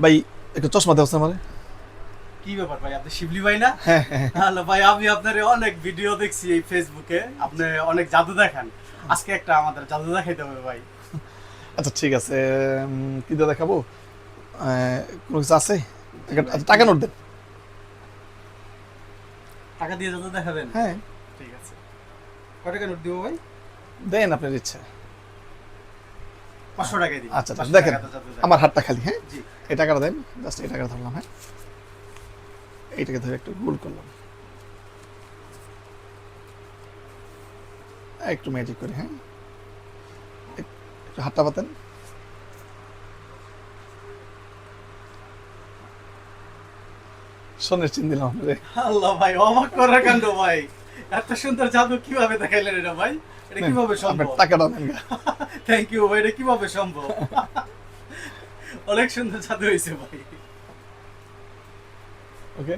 ভাই একটু চশমা দেওয়া আমার। কি ব্যাপার ভাই, আপনি শিবলি ভাই না? হ্যাঁ হ্যাঁ হ্যালো ভাই, আমি আপনার অনেক ভিডিও দেখছি এই ফেসবুকে, আপনি অনেক জাদু দেখান। আজকে একটা আমাদের জাদু দেখাইতে হবে ভাই। আচ্ছা ঠিক আছে। কি দিয়ে দেখাবো? কোনো কিছু আছে? জি ভাই, আচ্ছা, টাকা নোট দেন। টাকা দিয়ে জাদু দেখাবেন? হ্যাঁ ঠিক আছে, কয় টাকা নোট দিব ভাই? দেন আপনার ইচ্ছা। 500 টাকাই দিন। আচ্ছা আচ্ছা, 500 দেখেন টাকাতে জাদু দেখান। আমার হাতটা খালি। হ্যাঁ, জি। এই টাকাটা দেন। জাস্ট এই টাকাটা ধরলাম। হ্যাঁ, এইটাকে ধরে একটু গোল করলাম, একটু ম্যাজিক করে। হ্যাঁ, একটু হাতটা পাতেন। সোনের চিন দিলাম আপনারে। আল্লাহ ভাই, অবাক করার কাণ্ড ভাই। এত সুন্দর জাদু কিভাবে দেখাইলেন এটা ভাই? এটা নেন, কিভাবে আপনার সম্ভব? টাকাটা নেন গা। থ্যাংক ইউ ভাই, এটা কিভাবে সম্ভব? অনেক সুন্দর জাদু হয়েছে ভাই। ওকে।